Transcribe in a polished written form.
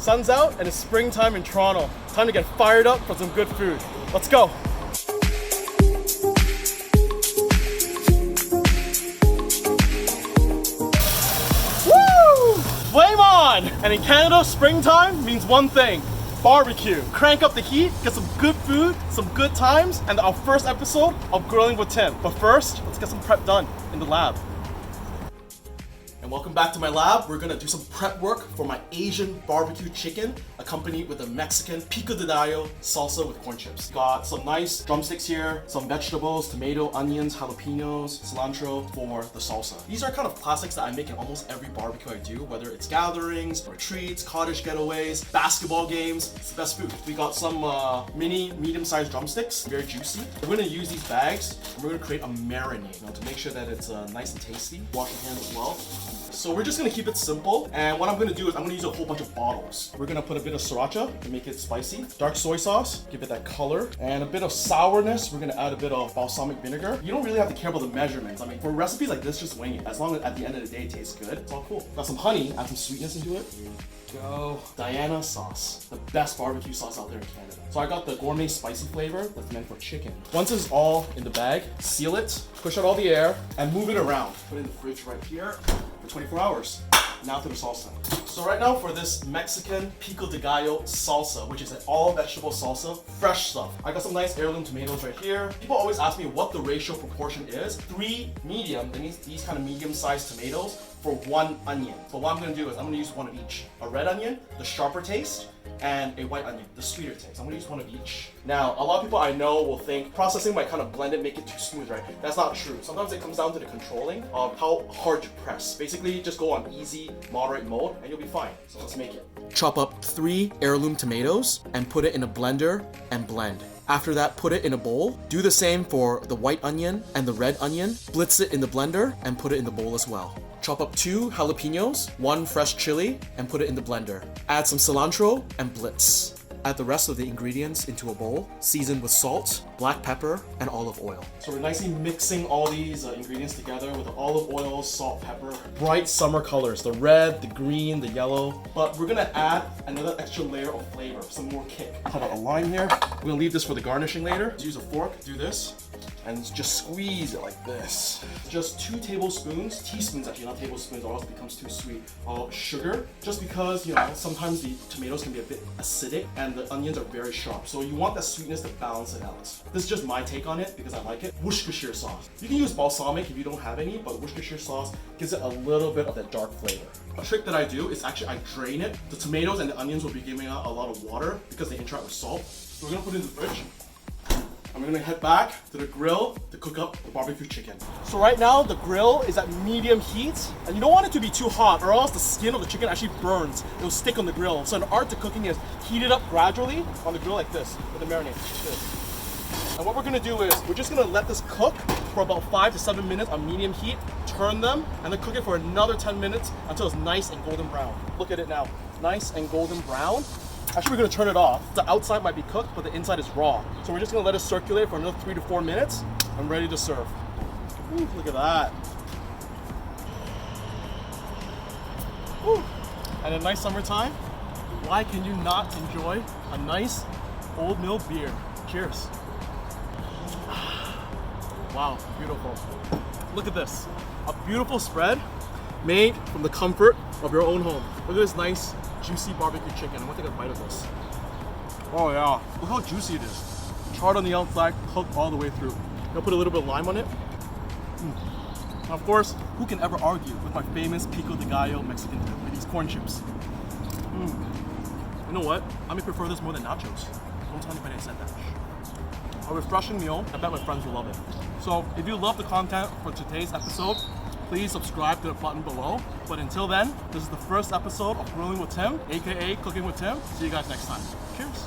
sun's out and it's springtime in Toronto. Time to get fired up for some good food. Let's go. Woo! Flame on! And in Canada, springtime means one thing. Barbecue. Crank up the heat, get some good food, some good times, and our first episode of Grilling with Tim. But first, let's get some prep done in the lab. And welcome back to my lab. We're gonna do some prep work for my Asian barbecue chicken, accompanied with a Mexican Pico De Gallo salsa with corn chips. Got some nice drumsticks here, some vegetables, tomato, onions, jalapenos, cilantro for the salsa. These are kind of classics that I make in almost every barbecue I do, whether it's gatherings, retreats, cottage getaways, basketball games. It's the best food. We got some mini, medium-sized drumsticks, very juicy. We're gonna use these bags and we're gonna create a marinade to make sure that it's nice and tasty. Wash your hands as well. So we're just gonna keep it simple, and what I'm gonna do is I'm gonna use a whole bunch of bottles. We're gonna put a bit of sriracha to make it spicy, dark soy sauce, give it that color, and a bit of sourness. We're gonna add a bit of balsamic vinegar. You don't really have to care about the measurements. I mean, for recipes like this, just wing it. As long as at the end of the day it tastes good, it's all cool. Got some honey, add some sweetness into it. Go. Diana sauce, the best barbecue sauce out there in Canada. So I got the gourmet spicy flavor that's meant for chicken. Once it's all in the bag, seal it, push out all the air, and move it around. Put it in the fridge right here for 24 hours. Now to the salsa. So right now for this Mexican Pico De Gallo salsa, which is an all vegetable salsa, fresh stuff. I got some nice heirloom tomatoes right here. People always ask me what the ratio proportion is. 3 medium, that means these kind of medium-sized tomatoes for 1 onion. But what I'm gonna do is I'm gonna use one of each. A red onion, the sharper taste, and a white onion, the sweeter taste. I'm gonna use one of each. Now, a lot of people I know will think processing might kind of blend it, make it too smooth, right? That's not true. Sometimes it comes down to the controlling of how hard to press. Basically, just go on easy, moderate mode, and you'll be fine. So let's make it. Chop up 3 heirloom tomatoes and put it in a blender and blend. After that, put it in a bowl. Do the same for the white onion and the red onion. Blitz it in the blender and put it in the bowl as well. Chop up 2 jalapenos, 1 fresh chili, and put it in the blender. Add some cilantro and blitz. Add the rest of the ingredients into a bowl, season with salt, black pepper, and olive oil. So we're nicely mixing all these ingredients together with the olive oil, salt, pepper. Bright summer colors, the red, the green, the yellow. But we're gonna add another extra layer of flavor, some more kick. Cut out a lime here. We're gonna leave this for the garnishing later. Use a fork, do this, and just squeeze it like this. Just 2 tablespoons, teaspoons actually, not tablespoons, or else it becomes too sweet, of sugar. Just because, you know, sometimes the tomatoes can be a bit acidic and the onions are very sharp. So you want that sweetness to balance it out. This is just my take on it because I like it. Worcestershire sauce. You can use balsamic if you don't have any, but Worcestershire sauce gives it a little bit of that dark flavor. A trick that I do is actually I drain it. The tomatoes and the onions will be giving out a lot of water because they interact with salt. So we're gonna put it in the fridge. And we're gonna head back to the grill to cook up the barbecue chicken. So right now the grill is at medium heat, and you don't want it to be too hot or else the skin of the chicken actually burns. It'll stick on the grill. So an art to cooking is heat it up gradually on the grill like this with the marinade. Like this. And what we're gonna do is we're just gonna let this cook for about 5 to 7 minutes on medium heat, turn them, and then cook it for another 10 minutes until it's nice and golden brown. Look at it now, nice and golden brown. Actually, we're gonna turn it off. The outside might be cooked, but the inside is raw. So we're just gonna let it circulate for another 3 to 4 minutes. I'm ready to serve. Ooh, look at that. Ooh. And a nice summertime, why can you not enjoy a nice old mill beer? Cheers. Wow, beautiful. Look at this. A beautiful spread made from the comfort of your own home. Look at this nice juicy barbecue chicken. I'm gonna take a bite of this. Oh yeah, look how juicy it is. Charred on the outside, cooked all the way through. I'll put a little bit of lime on it. And of course, who can ever argue with my famous Pico De Gallo Mexican dip with these corn chips? You know what? I may prefer this more than nachos. Don't tell anybody I said that. A refreshing meal. I bet my friends will love it. So if you love the content for today's episode, please subscribe to the button below. But until then, this is the first episode of Grilling with Tim, aka Cooking with Tim. See you guys next time. Cheers.